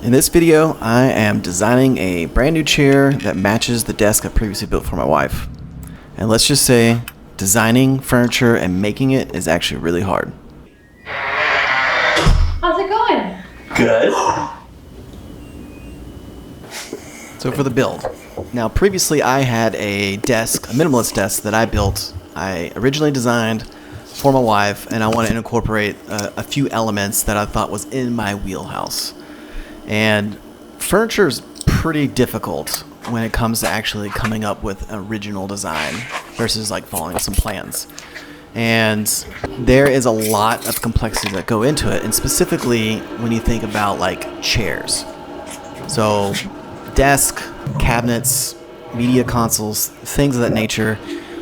In this video, I am designing a brand new chair that matches the desk I previously built for my wife. And let's just say, designing furniture and making it is actually really hard. How's it going? Good. So for the build. Now previously I had a desk, a minimalist desk that I built. I originally designed for my wife, and I wanted to incorporate a few elements that I thought was in my wheelhouse. And furniture is pretty difficult when it comes to actually coming up with an original design versus like following some plans. And there is a lot of complexities that go into it, and specifically when you think about like chairs. So desk, cabinets, media consoles, things of that nature,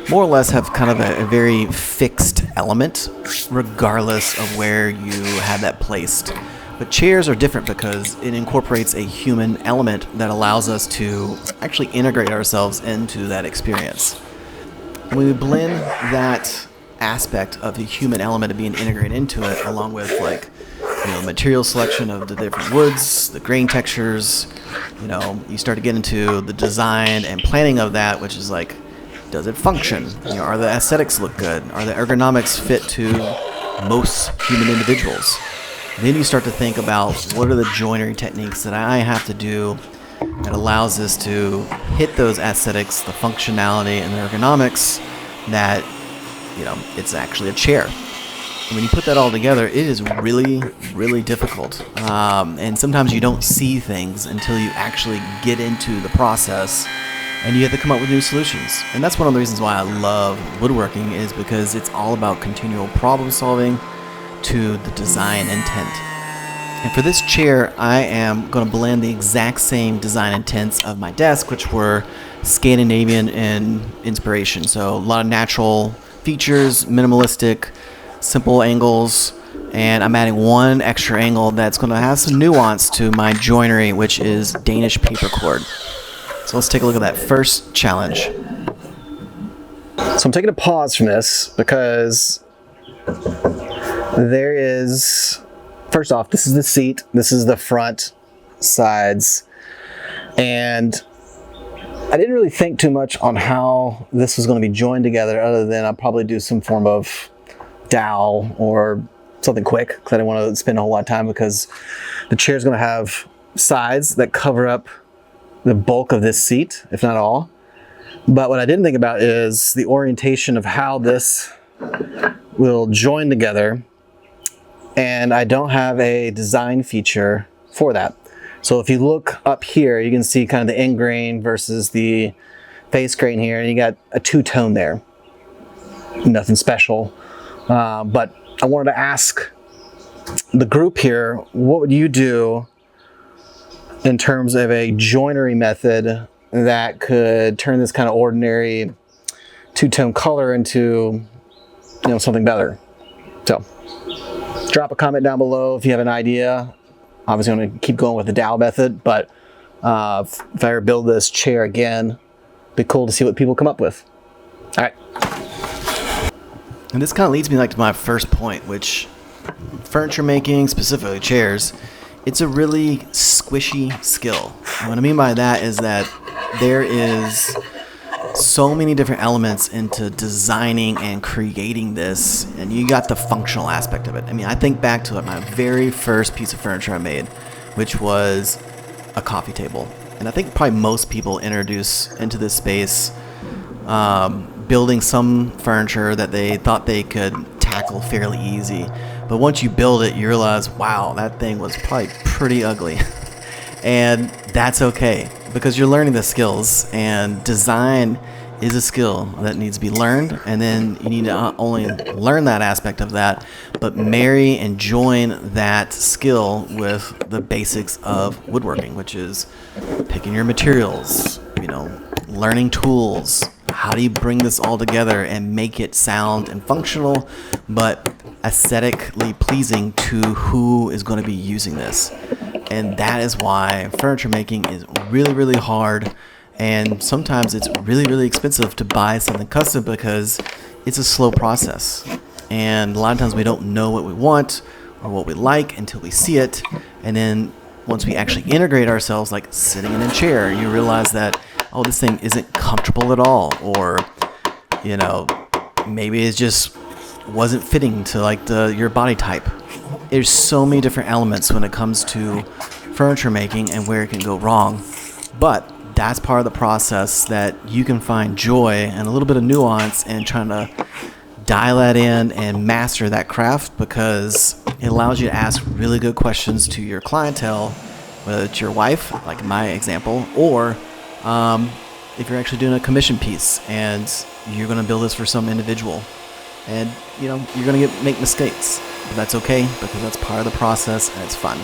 more or less have kind of a very fixed element regardless of where you have that placed. But chairs are different because it incorporates a human element that allows us to actually integrate ourselves into that experience. And when we blend that aspect of the human element of being integrated into it, along with like, material selection of the different woods, the grain textures, you start to get into the design and planning of that, which is like, does it function? Are the aesthetics look good? Are the ergonomics fit to most human individuals? Then you start to think about what are the joinery techniques that I have to do that allows us to hit those aesthetics, the functionality, and the ergonomics that, it's actually a chair. And when you put that all together, it is really, really difficult. And sometimes you don't see things until you actually get into the process, and you have to come up with new solutions. And that's one of the reasons why I love woodworking, is because it's all about continual problem solving to the design intent. And for this chair, I am going to blend the exact same design intents of my desk, which were Scandinavian in inspiration. So a lot of natural features, minimalistic, simple angles, and I'm adding one extra angle that's going to have some nuance to my joinery, which is Danish paper cord. So let's take a look at that first challenge. So I'm taking a pause from this because there is, first off, this is the seat, this is the front sides, and I didn't really think too much on how this was going to be joined together, other than I'll probably do some form of dowel or something quick, because I didn't want to spend a whole lot of time, because the chair is going to have sides that cover up the bulk of this seat, if not all. But what I didn't think about is the orientation of how this will join together, and I don't have a design feature for that. So if you look up here, you can see kind of the end grain versus the face grain here, and you got a two-tone there. Nothing special, but I wanted to ask the group here, what would you do in terms of a joinery method that could turn this kind of ordinary two-tone color into something better? So drop a comment down below if you have an idea. Obviously I'm going to keep going with the dowel method, but if I ever build this chair again, it'd be cool to see what people come up with. All right. And this kind of leads me to my first point, which furniture making, specifically chairs, it's a really squishy skill. And what I mean by that is that there is so many different elements into designing and creating this, and you got the functional aspect of it. I mean, I think back to my very first piece of furniture I made, which was a coffee table. And I think probably most people introduce into this space building some furniture that they thought they could tackle fairly easy. But once you build it, you realize, wow, that thing was probably pretty ugly. And that's okay, because you're learning the skills, and design is a skill that needs to be learned. And then you need to not only learn that aspect of that, but marry and join that skill with the basics of woodworking, which is picking your materials, learning tools. How do you bring this all together and make it sound and functional, but aesthetically pleasing to who is going to be using this? And that is why furniture making is really, really hard. And sometimes it's really, really expensive to buy something custom because it's a slow process. And a lot of times we don't know what we want or what we like until we see it. And then once we actually integrate ourselves, like sitting in a chair, you realize that, oh, this thing isn't comfortable at all, or, you know, maybe it just wasn't fitting to like your body type. There's so many different elements when it comes to furniture making and where it can go wrong, but that's part of the process that you can find joy and a little bit of nuance in trying to dial that in and master that craft, because it allows you to ask really good questions to your clientele, whether it's your wife, like in my example, or if you're actually doing a commission piece and you're going to build this for some individual. And, you know, you're going to make mistakes, but that's okay, because that's part of the process and it's fun.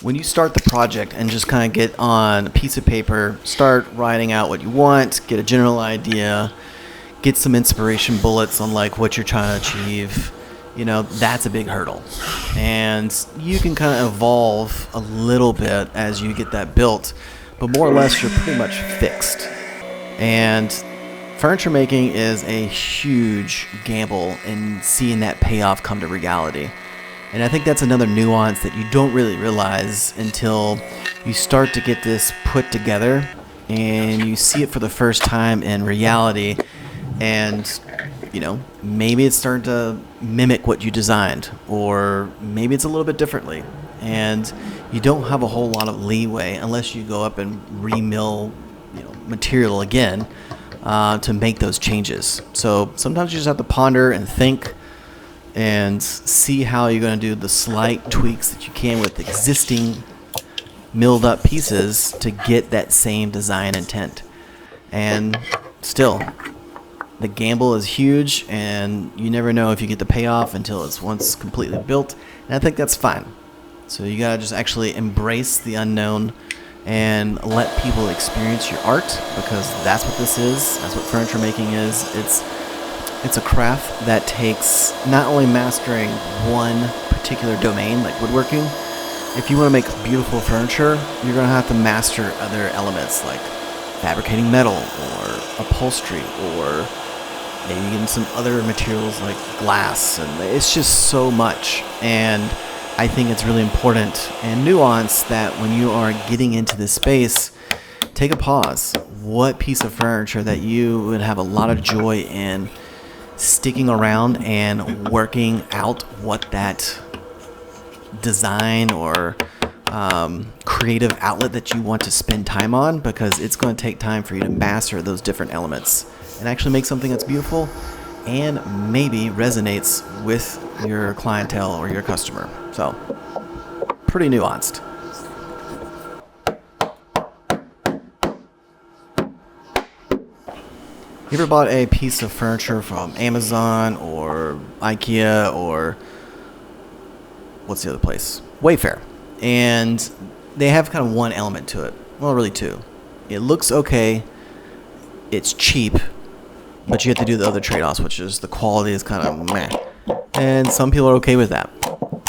When you start the project and just kind of get on a piece of paper, start writing out what you want, get a general idea, get some inspiration bullets on like what you're trying to achieve, you know, that's a big hurdle. And you can kind of evolve a little bit as you get that built, but more or less you're pretty much fixed. And furniture making is a huge gamble in seeing that payoff come to reality. And I think that's another nuance that you don't really realize until you start to get this put together and you see it for the first time in reality. And, you know, maybe it's starting to mimic what you designed, or maybe it's a little bit differently. And you don't have a whole lot of leeway unless you go up and remill, you know, material again to make those changes. So sometimes you just have to ponder and think and see how you're going to do the slight tweaks that you can with existing milled up pieces to get that same design intent. And still, the gamble is huge, and you never know if you get the payoff until it's once completely built, and I think that's fine. So you gotta just actually embrace the unknown and let people experience your art, because that's what this is. That's what furniture making is. It's a craft that takes not only mastering one particular domain, like woodworking. If you want to make beautiful furniture, you're going to have to master other elements like fabricating metal or upholstery, or maybe even some other materials like glass. And it's just so much. And I think it's really important and nuance that when you are getting into this space, take a pause. What piece of furniture that you would have a lot of joy in sticking around and working out what that design or creative outlet that you want to spend time on, because it's going to take time for you to master those different elements and actually make something that's beautiful and maybe resonates with your clientele or your customer. So, pretty nuanced. You ever bought a piece of furniture from Amazon or IKEA or what's the other place? Wayfair. And they have kind of one element to it. Well, really two. It looks okay. It's cheap. But you have to do the other trade-offs, which is the quality is kind of meh. And some people are okay with that.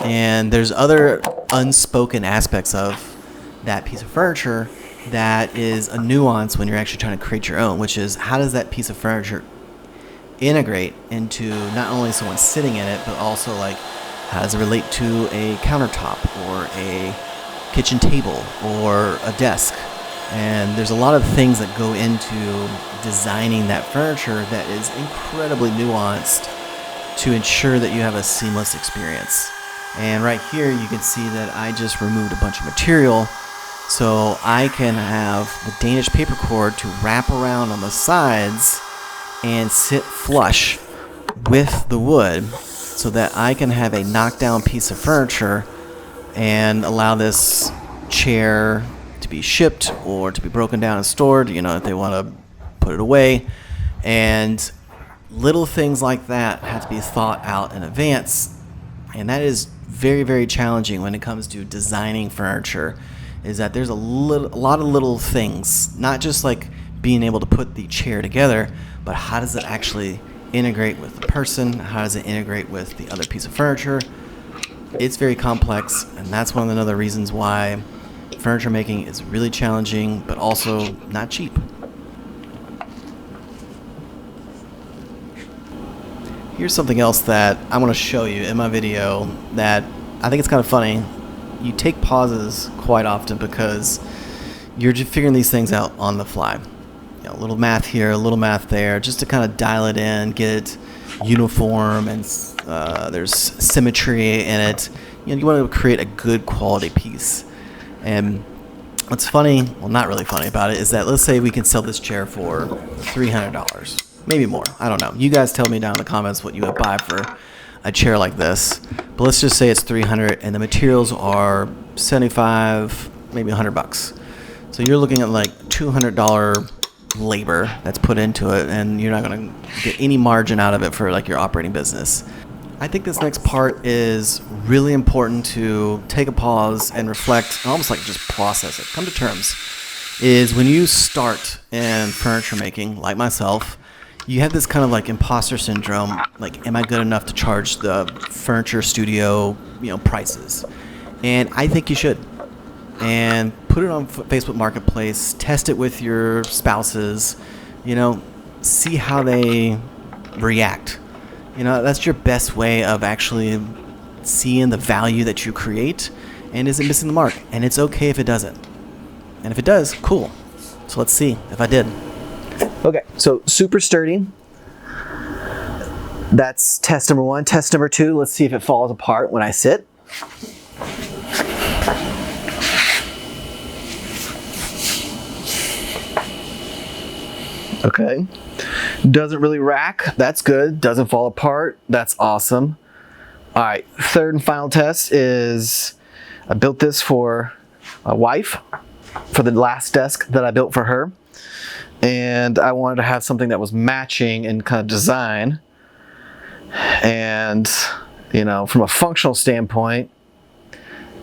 And there's other unspoken aspects of that piece of furniture that is a nuance when you're actually trying to create your own, which is how does that piece of furniture integrate into not only someone sitting in it, but also like how does it relate to a countertop or a kitchen table or a desk. And there's a lot of things that go into designing that furniture that is incredibly nuanced to ensure that you have a seamless experience. And right here you can see that I just removed a bunch of material, so I can have the Danish paper cord to wrap around on the sides and sit flush with the wood, so that I can have a knockdown piece of furniture and allow this chair to be shipped or to be broken down and stored, you know, if they want to put it away. And little things like that have to be thought out in advance, and that is very, very challenging when it comes to designing furniture, is that there's a lot of little things, not just like being able to put the chair together, but how does it actually integrate with the person? How does it integrate with the other piece of furniture? It's very complex, and that's one of the other reasons why furniture making is really challenging, but also not cheap. Here's something else that I want to show you in my video that I think it's kind of funny. You take pauses quite often because you're just figuring these things out on the fly. A little math here, a little math there, just to kind of dial it in, get it uniform, and there's symmetry in it. You want to create a good quality piece. And what's funny, well, not really funny about it, is that let's say we can sell this chair for $300, maybe more. I don't know. You guys tell me down in the comments what you would buy for a chair like this. But let's just say it's $300, and the materials are $75, maybe $100. So you're looking at like $200 labor that's put into it, and you're not going to get any margin out of it for like your operating business. I think this next part is really important to take a pause and reflect, and almost like just process it, come to terms. Is when you start in furniture making, like myself, you have this kind of like imposter syndrome, like, am I good enough to charge the furniture studio, prices? And I think you should. And put it on Facebook Marketplace, test it with your spouses, see how they react. That's your best way of actually seeing the value that you create, and is it missing the mark? And it's okay if it doesn't. And if it does, cool. So let's see if I did. Okay, so super sturdy. That's test number 1. Test number 2, let's see if it falls apart when I sit. Okay, doesn't really rack, that's good. Doesn't fall apart, that's awesome. All right, third and final test is, I built this for my wife, for the last desk that I built for her. And I wanted to have something that was matching in kind of design. And, from a functional standpoint,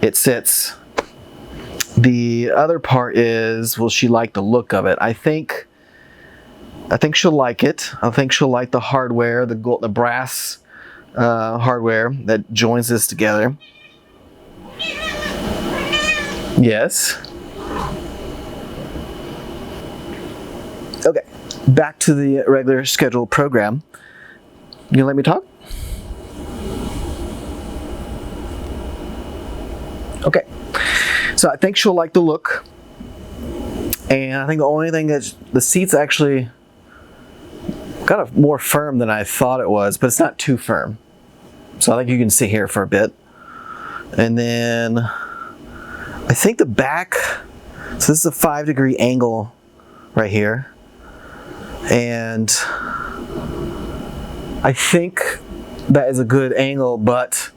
it sits. The other part is, will she like the look of it? I think she'll like it. I think she'll like the hardware, the brass hardware that joins this together. Yes. Okay, back to the regular scheduled program. You gonna let me talk? Okay, so I think she'll like the look. And I think the only thing is the seat's actually kind of more firm than I thought it was, but it's not too firm. So I think you can sit here for a bit. And then I think the back, so this is a 5-degree angle right here. And I think that is a good angle, but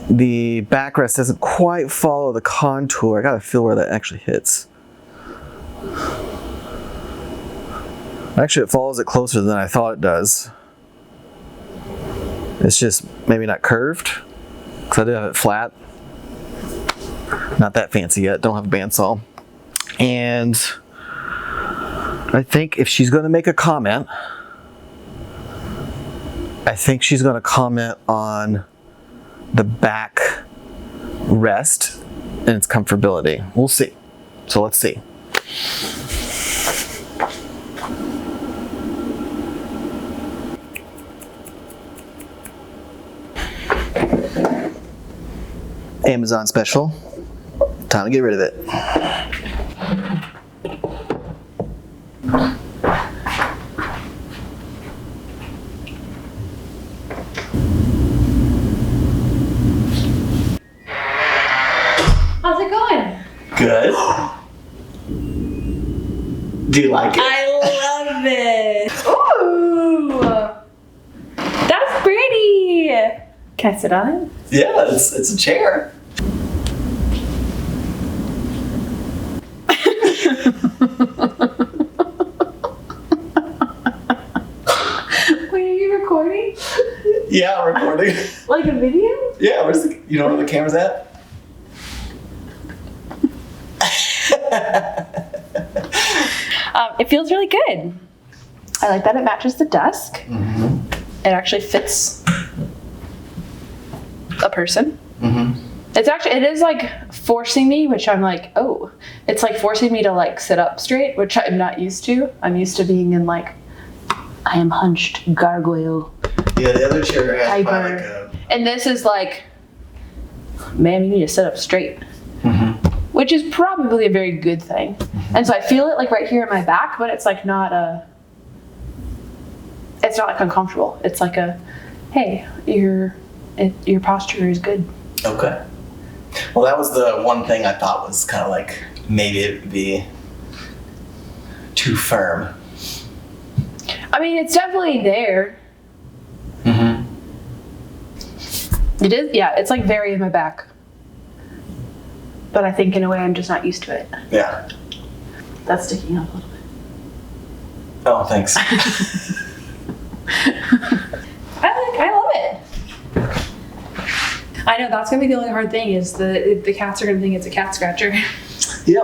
the backrest doesn't quite follow the contour. I gotta feel where that actually hits. Actually, it follows it closer than I thought it does. It's just maybe not curved, because I did have it flat. Not that fancy yet, don't have a bandsaw. And I think if she's going to make a comment, I think she's going to comment on the back rest and its comfortability. We'll see. So let's see. Amazon special. Time to get rid of it. How's it going? Good. Do you like it? I love it. Ooh, that's pretty. Can I sit on it? Yeah, it's a chair. Wait, are you recording? Yeah, I'm recording. Like a video? Yeah, where's the, you know where the camera's at? It feels really good. I like that it matches the desk. Mm-hmm. It actually fits a person. Mm-hmm. It is like forcing me, which I'm like, oh, it's like forcing me to like sit up straight, which I'm not used to. I'm used to being in like, I am hunched gargoyle Yeah, the other chair has Hyper. probably like a... And this is like, man, you need to sit up straight. Which is probably a very good thing. And so I feel it like right here in my back, but it's like not it's not like uncomfortable. It's like a, hey, your posture is good. Okay. Well, that was the one thing I thought was kind of like, maybe it would be too firm. I mean, it's definitely there. It is, yeah, it's like very in my back. But I think in a way I'm just not used to it. Yeah. That's sticking out a little bit. Oh, thanks. I love it. I know that's gonna be the only hard thing is the cats are gonna think it's a cat scratcher. Yep.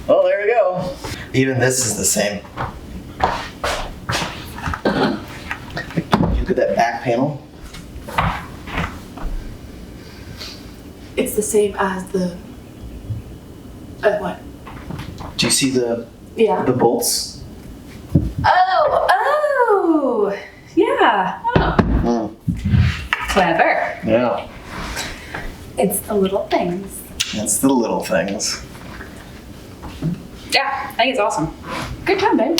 Well, there we go. Even this is the same. Look at that back panel. It's the same as the what? Do you see the Yeah. bolts? Oh, yeah. Oh. Clever. Yeah. It's the little things. It's the little things. Yeah, I think it's awesome. Good job, babe.